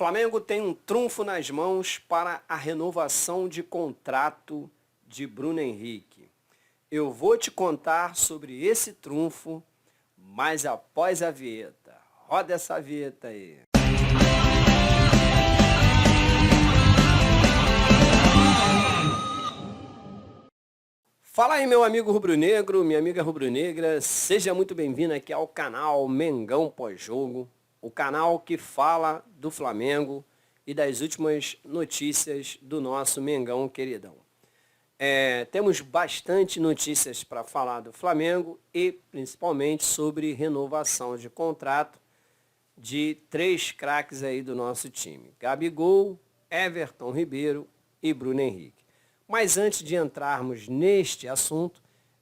Flamengo tem um trunfo nas mãos para a renovação de contrato de Bruno Henrique. Eu vou te contar sobre esse trunfo, mas após a vinheta. Roda essa vinheta aí. Fala aí, meu amigo rubro-negro, minha amiga rubro-negra, seja muito bem-vindo aqui ao canal Mengão Pós-Jogo, o canal que fala do Flamengo e das últimas notícias do nosso Mengão queridão. Temos bastante notícias para falar do Flamengo e principalmente sobre renovação de contrato de 3 craques aí do nosso time, Gabigol, Everton Ribeiro e Bruno Henrique. Mas antes de entrarmos neste assunto,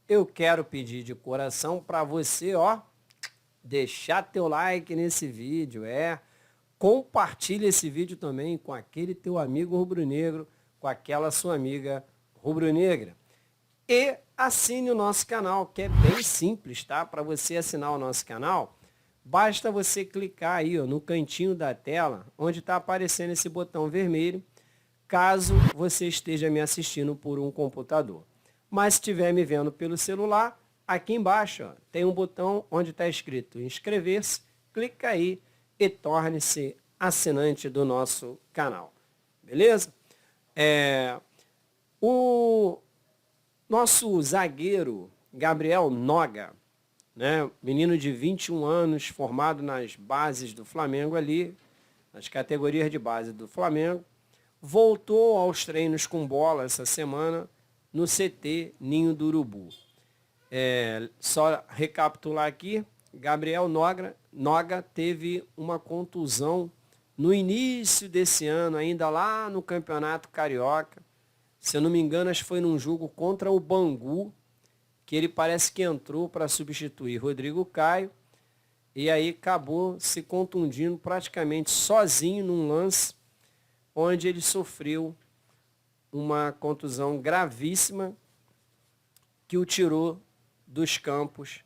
eu quero pedir de coração para você, deixar teu like nesse vídeo, compartilha esse vídeo também com aquele teu amigo rubro-negro, com aquela sua amiga rubro-negra. E assine o nosso canal, que é bem simples, tá? Para você assinar o nosso canal, basta você clicar aí no cantinho da tela, onde está aparecendo esse botão vermelho, caso você esteja me assistindo por um computador. Mas se estiver me vendo pelo celular, aqui embaixo tem um botão onde está escrito inscrever-se, clica aí e torne-se assinante do nosso canal. Beleza? O nosso zagueiro Gabriel Noga, menino de 21 anos, formado nas bases do Flamengo ali, nas categorias de base do Flamengo, voltou aos treinos com bola essa semana no CT Ninho do Urubu. Só recapitular aqui, Gabriel Noga teve uma contusão no início desse ano, ainda lá no Campeonato Carioca. Se eu não me engano, acho que foi num jogo contra o Bangu, que ele parece que entrou para substituir Rodrigo Caio, e aí acabou se contundindo praticamente sozinho num lance, onde ele sofreu uma contusão gravíssima que o tirou dos campos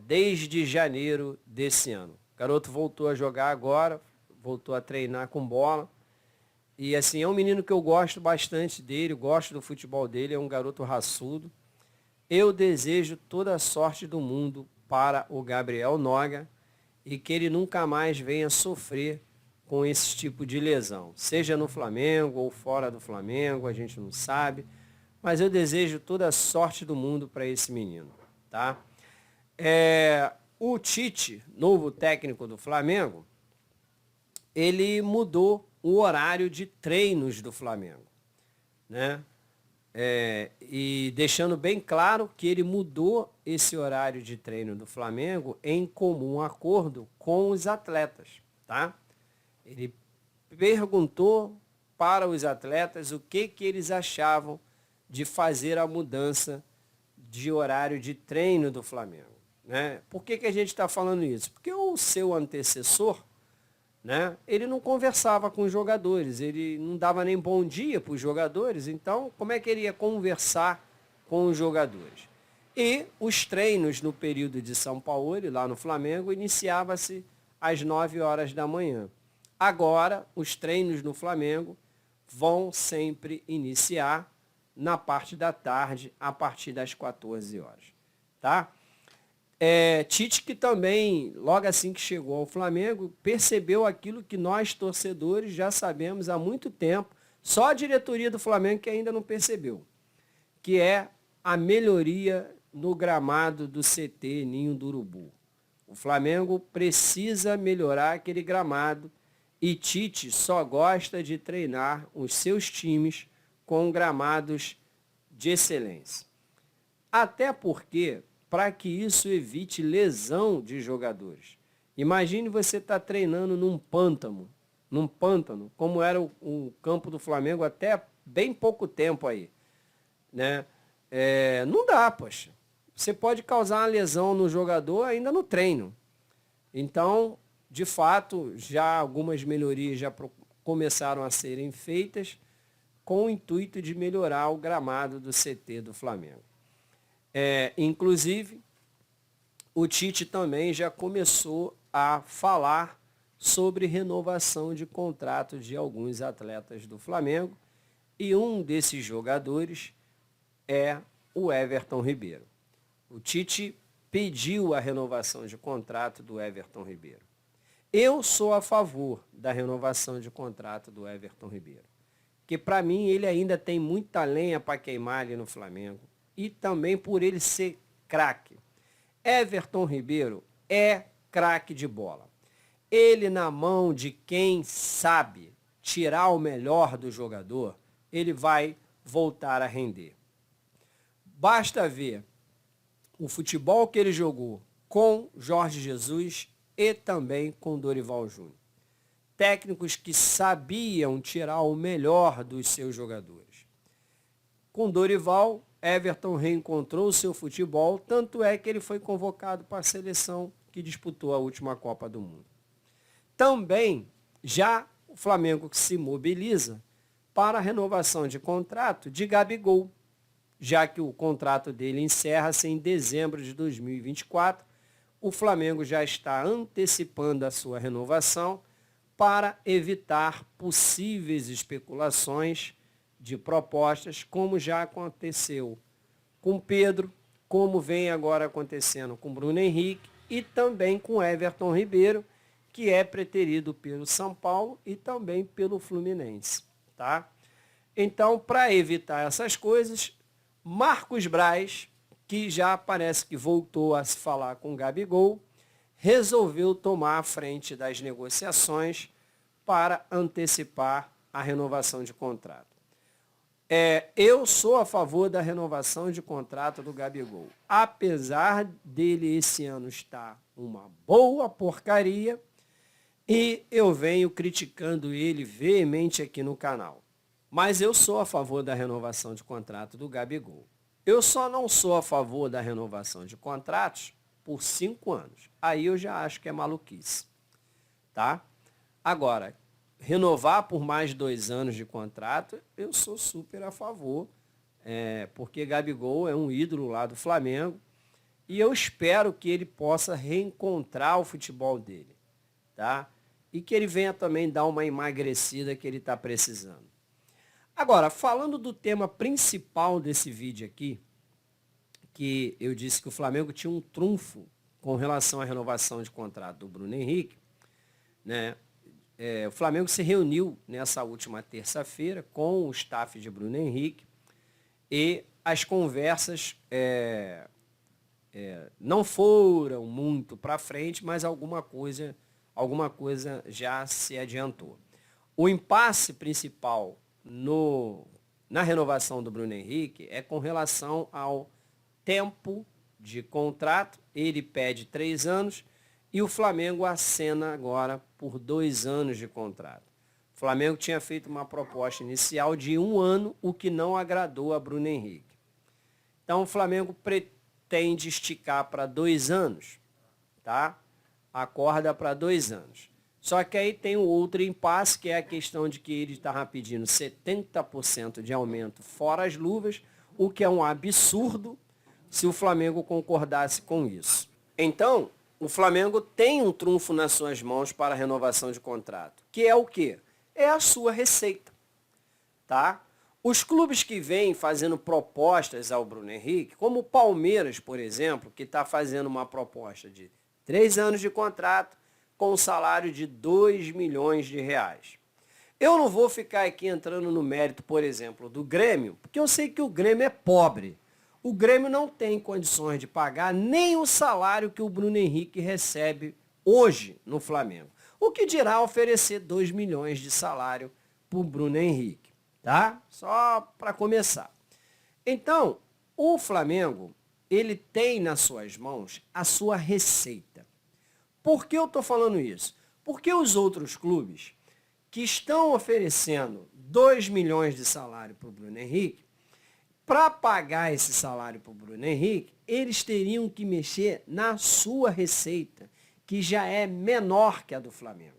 desde janeiro desse ano. O garoto voltou a jogar agora, voltou a treinar com bola. E assim, é um menino que eu gosto bastante dele, gosto do futebol dele, é um garoto raçudo. Eu desejo toda a sorte do mundo para o Gabriel Noga e que ele nunca mais venha sofrer com esse tipo de lesão, seja no Flamengo ou fora do Flamengo, a gente não sabe, mas eu desejo toda a sorte do mundo para esse menino, tá? O Tite, novo técnico do Flamengo, ele mudou o horário de treinos do Flamengo, e deixando bem claro que ele mudou esse horário de treino do Flamengo em comum acordo com os atletas, tá? Ele perguntou para os atletas o que eles achavam de fazer a mudança de horário de treino do Flamengo. Por que a gente está falando isso? Porque o seu antecessor, ele não conversava com os jogadores, ele não dava nem bom dia para os jogadores, então como é que ele ia conversar com os jogadores? E os treinos no período de São Paulo, lá no Flamengo, iniciava-se às 9 horas da manhã. Agora, os treinos no Flamengo vão sempre iniciar na parte da tarde, a partir das 14 horas. Tá? Tite, que também, logo assim que chegou ao Flamengo, percebeu aquilo que nós, torcedores, já sabemos há muito tempo, só a diretoria do Flamengo que ainda não percebeu, que é a melhoria no gramado do CT Ninho do Urubu. O Flamengo precisa melhorar aquele gramado, e Tite só gosta de treinar os seus times com gramados de excelência. Até porque, para que isso evite lesão de jogadores. Imagine você estar treinando num pântano, como era o campo do Flamengo até bem pouco tempo aí. Não dá, poxa. Você pode causar uma lesão no jogador ainda no treino. Então, de fato, já algumas melhorias já começaram a serem feitas com o intuito de melhorar o gramado do CT do Flamengo. Inclusive, o Tite também já começou a falar sobre renovação de contrato de alguns atletas do Flamengo, e um desses jogadores é o Everton Ribeiro. O Tite pediu a renovação de contrato do Everton Ribeiro. Eu sou a favor da renovação de contrato do Everton Ribeiro, porque para mim ele ainda tem muita lenha para queimar ali no Flamengo, e também por ele ser craque. Everton Ribeiro é craque de bola. Ele, na mão de quem sabe tirar o melhor do jogador, ele vai voltar a render. Basta ver o futebol que ele jogou com Jorge Jesus e também com Dorival Júnior. Técnicos que sabiam tirar o melhor dos seus jogadores. Com Dorival, Everton reencontrou o seu futebol, tanto é que ele foi convocado para a seleção que disputou a última Copa do Mundo. Também, já o Flamengo que se mobiliza para a renovação de contrato de Gabigol, já que o contrato dele encerra-se em dezembro de 2024, o Flamengo já está antecipando a sua renovação para evitar possíveis especulações de propostas, como já aconteceu com Pedro, como vem agora acontecendo com Bruno Henrique e também com Everton Ribeiro, que é preterido pelo São Paulo e também pelo Fluminense, tá? Então, para evitar essas coisas, Marcos Braz, que já parece que voltou a se falar com Gabigol, resolveu tomar a frente das negociações para antecipar a renovação de contrato. Eu sou a favor da renovação de contrato do Gabigol. Apesar dele esse ano estar uma boa porcaria, e eu venho criticando ele veemente aqui no canal. Mas eu sou a favor da renovação de contrato do Gabigol. Eu só não sou a favor da renovação de contratos por 5 anos. Aí eu já acho que é maluquice. Tá? Agora, renovar por mais 2 anos de contrato, eu sou super a favor, porque Gabigol é um ídolo lá do Flamengo e eu espero que ele possa reencontrar o futebol dele, tá? E que ele venha também dar uma emagrecida que ele está precisando. Agora, falando do tema principal desse vídeo aqui, que eu disse que o Flamengo tinha um trunfo com relação à renovação de contrato do Bruno Henrique, né? O Flamengo se reuniu nessa última terça-feira com o staff de Bruno Henrique e as conversas não foram muito para frente, mas alguma coisa já se adiantou. O impasse principal na renovação do Bruno Henrique é com relação ao tempo de contrato. Ele pede 3 anos e o Flamengo acena agora por 2 anos de contrato. O Flamengo tinha feito uma proposta inicial de 1 ano, o que não agradou a Bruno Henrique. Então o Flamengo pretende esticar para 2 anos, tá? Acorda para 2 anos. Só que aí tem o outro impasse, que é a questão de que ele estava pedindo 70% de aumento fora as luvas, o que é um absurdo se o Flamengo concordasse com isso. Então, o Flamengo tem um trunfo nas suas mãos para a renovação de contrato, que é o quê? É a sua receita, tá? Os clubes que vêm fazendo propostas ao Bruno Henrique, como o Palmeiras, por exemplo, que está fazendo uma proposta de 3 anos de contrato com um salário de 2 milhões de reais. Eu não vou ficar aqui entrando no mérito, por exemplo, do Grêmio, porque eu sei que o Grêmio é pobre. O Grêmio não tem condições de pagar nem o salário que o Bruno Henrique recebe hoje no Flamengo. O que dirá oferecer 2 milhões de salário para o Bruno Henrique, tá? Só para começar. Então, o Flamengo, ele tem nas suas mãos a sua receita. Por que eu estou falando isso? Porque os outros clubes que estão oferecendo 2 milhões de salário para o Bruno Henrique, para pagar esse salário para o Bruno Henrique, eles teriam que mexer na sua receita, que já é menor que a do Flamengo.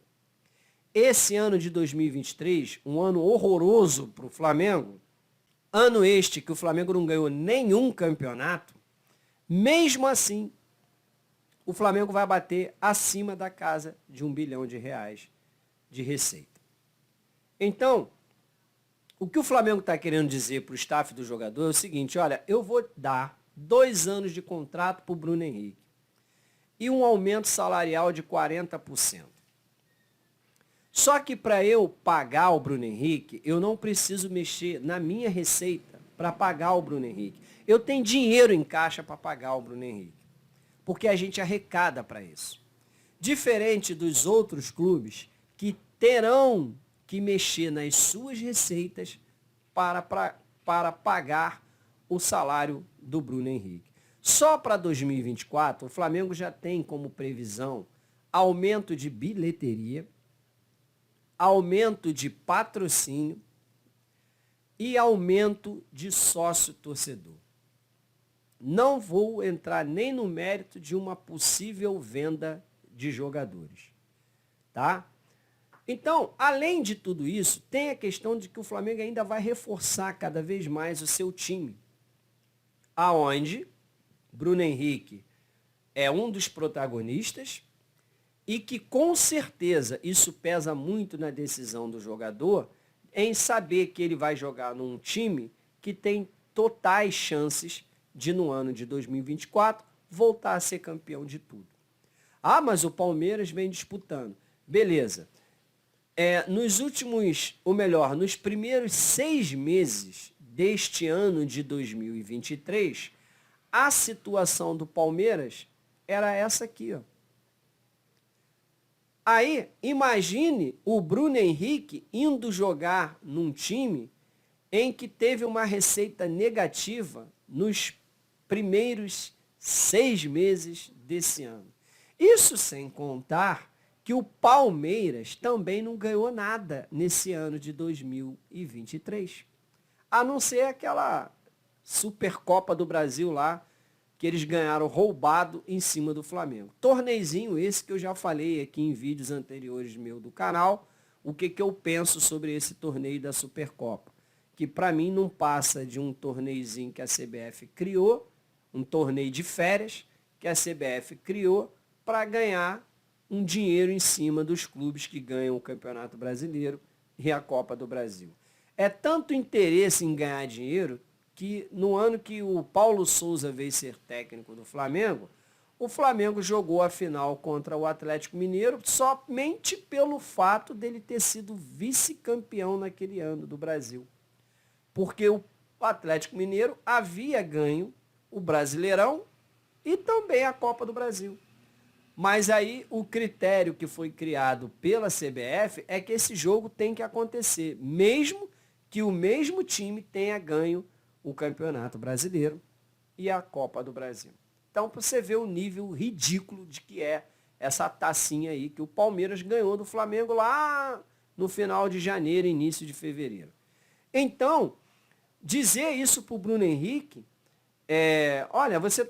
Esse ano de 2023, um ano horroroso para o Flamengo, ano este que o Flamengo não ganhou nenhum campeonato, mesmo assim, o Flamengo vai bater acima da casa de R$ 1 bilhão de receita. Então, o que o Flamengo está querendo dizer para o staff do jogador é o seguinte, olha, eu vou dar 2 anos de contrato para o Bruno Henrique e um aumento salarial de 40%. Só que para eu pagar o Bruno Henrique, eu não preciso mexer na minha receita para pagar o Bruno Henrique. Eu tenho dinheiro em caixa para pagar o Bruno Henrique, porque a gente arrecada para isso. Diferente dos outros clubes que terão que mexer nas suas receitas para pagar o salário do Bruno Henrique. Só para 2024, o Flamengo já tem como previsão aumento de bilheteria, aumento de patrocínio e aumento de sócio-torcedor. Não vou entrar nem no mérito de uma possível venda de jogadores, tá? Então, além de tudo isso, tem a questão de que o Flamengo ainda vai reforçar cada vez mais o seu time, aonde Bruno Henrique é um dos protagonistas e que com certeza isso pesa muito na decisão do jogador em saber que ele vai jogar num time que tem totais chances de, no ano de 2024, voltar a ser campeão de tudo. Ah, mas o Palmeiras vem disputando. Beleza. Nos primeiros 6 meses deste ano de 2023, a situação do Palmeiras era essa aqui, ó. Aí, imagine o Bruno Henrique indo jogar num time em que teve uma receita negativa nos primeiros 6 meses desse ano. Isso sem contar que o Palmeiras também não ganhou nada nesse ano de 2023. A não ser aquela Supercopa do Brasil lá, que eles ganharam roubado em cima do Flamengo. Torneizinho esse que eu já falei aqui em vídeos anteriores meu do canal, o que eu penso sobre esse torneio da Supercopa. Que para mim não passa de um torneizinho que a CBF criou, um torneio de férias que a CBF criou para ganhar um dinheiro em cima dos clubes que ganham o Campeonato Brasileiro e a Copa do Brasil. É tanto interesse em ganhar dinheiro que no ano que o Paulo Souza veio ser técnico do Flamengo, o Flamengo jogou a final contra o Atlético Mineiro somente pelo fato dele ter sido vice-campeão naquele ano do Brasil. Porque o Atlético Mineiro havia ganho o Brasileirão e também a Copa do Brasil. Mas aí o critério que foi criado pela CBF é que esse jogo tem que acontecer, mesmo que o mesmo time tenha ganho o Campeonato Brasileiro e a Copa do Brasil. Então, para você ver o nível ridículo de que é essa tacinha aí que o Palmeiras ganhou do Flamengo lá no final de janeiro, início de fevereiro. Então, dizer isso para o Bruno Henrique, olha, você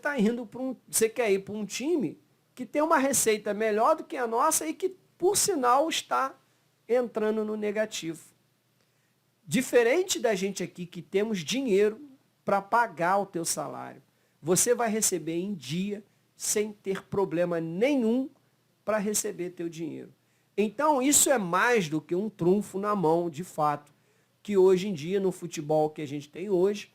quer ir para um time que tem uma receita melhor do que a nossa e que, por sinal, está entrando no negativo. Diferente da gente aqui que temos dinheiro para pagar o teu salário, você vai receber em dia sem ter problema nenhum para receber teu dinheiro. Então, isso é mais do que um trunfo na mão, de fato, que hoje em dia, no futebol que a gente tem hoje,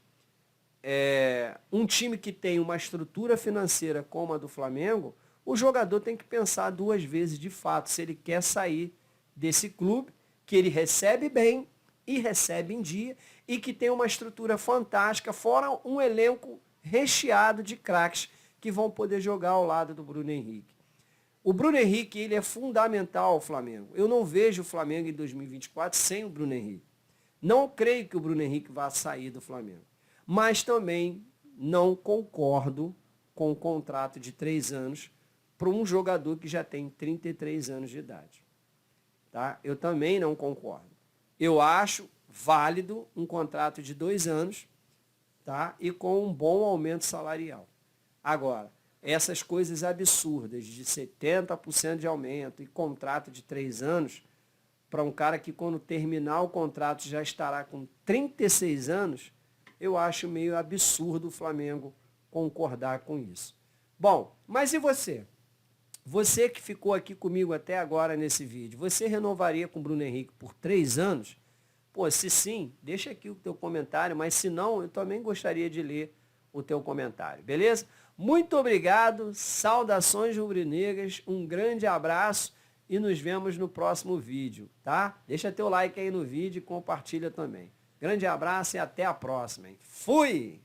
um time que tem uma estrutura financeira como a do Flamengo, o jogador tem que pensar 2 vezes, de fato, se ele quer sair desse clube, que ele recebe bem e recebe em dia, e que tem uma estrutura fantástica, fora um elenco recheado de craques que vão poder jogar ao lado do Bruno Henrique. O Bruno Henrique, ele é fundamental ao Flamengo. Eu não vejo o Flamengo em 2024 sem o Bruno Henrique. Não creio que o Bruno Henrique vá sair do Flamengo. Mas também não concordo com o contrato de 3 anos para um jogador que já tem 33 anos de idade. Tá? Eu também não concordo. Eu acho válido um contrato de 2 anos, tá? E com um bom aumento salarial. Agora, essas coisas absurdas de 70% de aumento e contrato de 3 anos, para um cara que quando terminar o contrato já estará com 36 anos, eu acho meio absurdo o Flamengo concordar com isso. Bom, mas e você? Você que ficou aqui comigo até agora nesse vídeo, você renovaria com o Bruno Henrique por 3 anos? Pô, se sim, deixa aqui o teu comentário, mas se não, eu também gostaria de ler o teu comentário, beleza? Muito obrigado, saudações rubro-negras, um grande abraço e nos vemos no próximo vídeo, tá? Deixa teu like aí no vídeo e compartilha também. Grande abraço e até a próxima, hein? Fui!